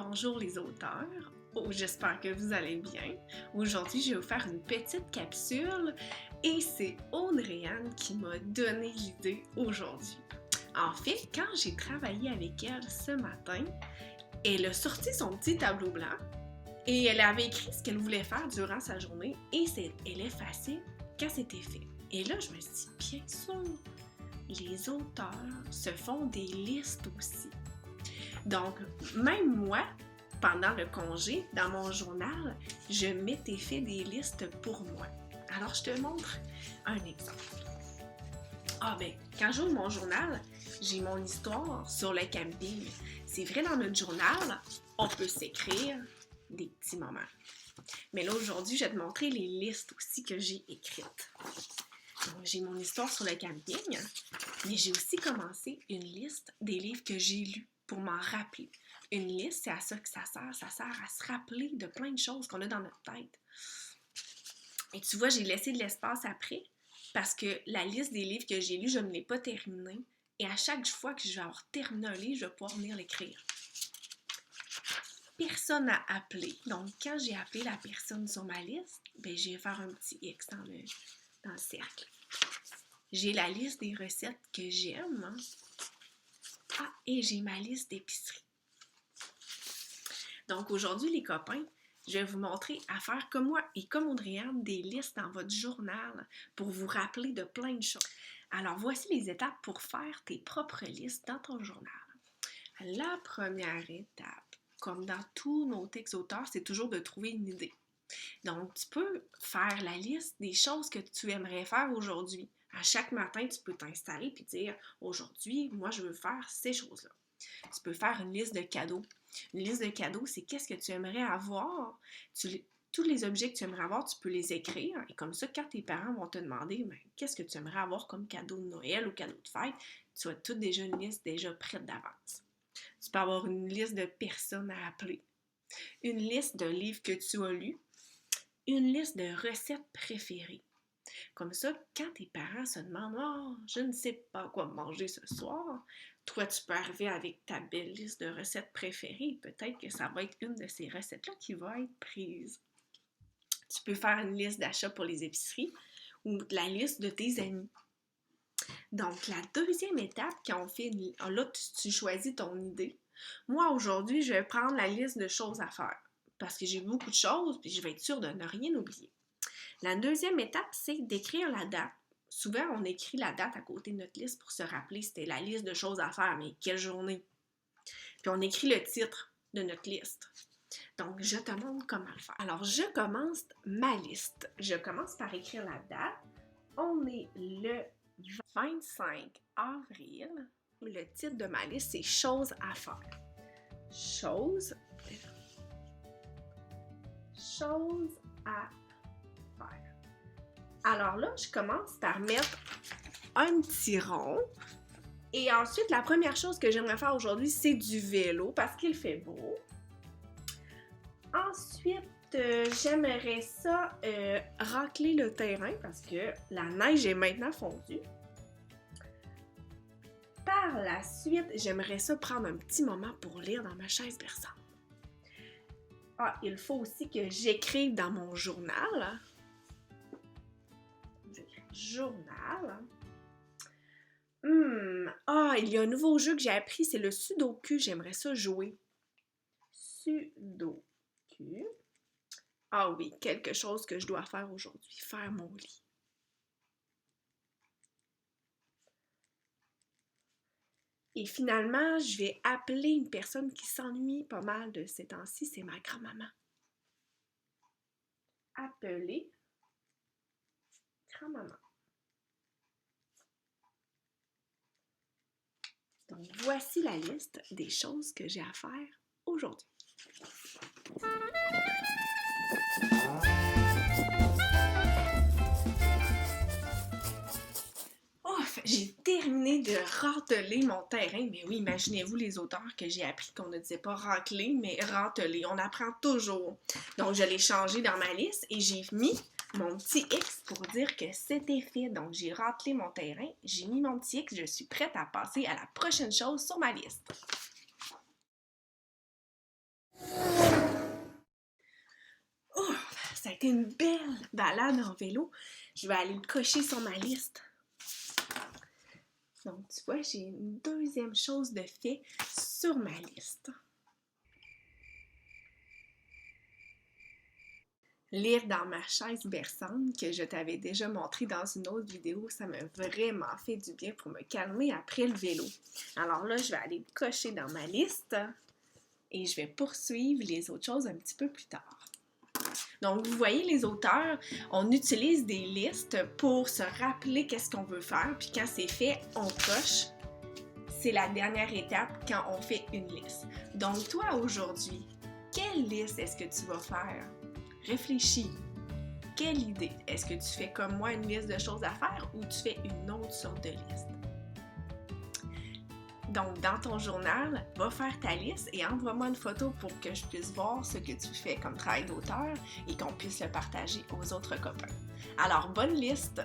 Bonjour les auteurs, j'espère que vous allez bien. Aujourd'hui, je vais vous faire une petite capsule et c'est Audrey-Anne qui m'a donné l'idée aujourd'hui. En fait, quand j'ai travaillé avec elle ce matin, elle a sorti son petit tableau blanc et elle avait écrit ce qu'elle voulait faire durant sa journée et elle est facile quand c'était fait. Et là, je me suis dit, bien sûr, les auteurs se font des listes aussi. Donc, même moi, pendant le congé, dans mon journal, je m'étais fait des listes pour moi. Alors, je te montre un exemple. Quand j'ouvre mon journal, j'ai mon histoire sur le camping. C'est vrai, dans notre journal, on peut s'écrire des petits moments. Mais là, aujourd'hui, je vais te montrer les listes aussi que j'ai écrites. Donc, j'ai mon histoire sur le camping, mais j'ai aussi commencé une liste des livres que j'ai lus pour m'en rappeler. Une liste, c'est à ça que ça sert. Ça sert à se rappeler de plein de choses qu'on a dans notre tête. Et tu vois, j'ai laissé de l'espace après parce que la liste des livres que j'ai lus, je ne l'ai pas terminée. Et à chaque fois que je vais avoir terminé un livre, je vais pouvoir venir l'écrire. Personne à appeler. Donc, quand j'ai appelé la personne sur ma liste, je vais faire un petit X dans le cercle. J'ai la liste des recettes que j'aime. Et j'ai ma liste d'épicerie. Donc aujourd'hui, les copains, je vais vous montrer à faire comme moi et comme Audrey-Anne des listes dans votre journal pour vous rappeler de plein de choses. Alors voici les étapes pour faire tes propres listes dans ton journal. La première étape, comme dans tous nos textes auteurs, c'est toujours de trouver une idée. Donc tu peux faire la liste des choses que tu aimerais faire aujourd'hui. À chaque matin, tu peux t'installer et dire « Aujourd'hui, moi, je veux faire ces choses-là. » Tu peux faire une liste de cadeaux. Une liste de cadeaux, c'est qu'est-ce que tu aimerais avoir. Tous les objets que tu aimerais avoir, tu peux les écrire. Et comme ça, quand tes parents vont te demander qu'est-ce que tu aimerais avoir comme cadeau de Noël ou cadeau de fête, tu as toute déjà une liste déjà prête d'avance. Tu peux avoir une liste de personnes à appeler. Une liste de livres que tu as lus. Une liste de recettes préférées. Comme ça, quand tes parents se demandent « Oh, je ne sais pas quoi manger ce soir », toi, tu peux arriver avec ta belle liste de recettes préférées. Peut-être que ça va être une de ces recettes-là qui va être prise. Tu peux faire une liste d'achats pour les épiceries ou la liste de tes amis. Donc, la deuxième étape, quand on fait, là, tu choisis ton idée. Moi, aujourd'hui, je vais prendre la liste de choses à faire parce que j'ai beaucoup de choses et je vais être sûre de ne rien oublier. La deuxième étape, c'est d'écrire la date. Souvent, on écrit la date à côté de notre liste pour se rappeler c'était la liste de choses à faire, mais quelle journée? Puis on écrit le titre de notre liste. Donc, je te montre comment le faire. Alors, je commence ma liste. Je commence par écrire la date. On est le 25 avril. Le titre de ma liste, c'est « Choses à faire ». Choses à faire. Alors là, je commence par mettre un petit rond. Et ensuite, la première chose que j'aimerais faire aujourd'hui, c'est du vélo parce qu'il fait beau. Ensuite, j'aimerais ça racler le terrain parce que la neige est maintenant fondue. Par la suite, j'aimerais ça prendre un petit moment pour lire dans ma chaise berçante. Il faut aussi que j'écrive dans mon journal. Journal. Il y a un nouveau jeu que j'ai appris, c'est le Sudoku. J'aimerais ça jouer. Sudoku. Oui, quelque chose que je dois faire aujourd'hui. Faire mon lit. Et finalement, je vais appeler une personne qui s'ennuie pas mal de ces temps-ci, c'est ma grand-maman. Appeler grand-maman. Donc, voici la liste des choses que j'ai à faire aujourd'hui. J'ai terminé de râteler mon terrain. Mais oui, imaginez-vous les auteurs que j'ai appris qu'on ne disait pas racler, mais râteler. On apprend toujours. Donc, je l'ai changé dans ma liste et j'ai mis mon petit X pour dire que c'était fait. Donc, j'ai râtelé mon terrain, j'ai mis mon petit X, je suis prête à passer à la prochaine chose sur ma liste. ça a été une belle balade en vélo. Je vais aller le cocher sur ma liste. Donc, tu vois, j'ai une deuxième chose de fait sur ma liste. Lire dans ma chaise berçante, que je t'avais déjà montré dans une autre vidéo, ça m'a vraiment fait du bien pour me calmer après le vélo. Alors là, je vais aller le cocher dans ma liste et je vais poursuivre les autres choses un petit peu plus tard. Donc, vous voyez, les auteurs, on utilise des listes pour se rappeler qu'est-ce qu'on veut faire, puis quand c'est fait, on coche. C'est la dernière étape quand on fait une liste. Donc, toi, aujourd'hui, quelle liste est-ce que tu vas faire? Réfléchis. Quelle idée? Est-ce que tu fais comme moi une liste de choses à faire ou tu fais une autre sorte de liste? Donc, dans ton journal, va faire ta liste et envoie-moi une photo pour que je puisse voir ce que tu fais comme travail d'auteur et qu'on puisse le partager aux autres copains. Alors, bonne liste!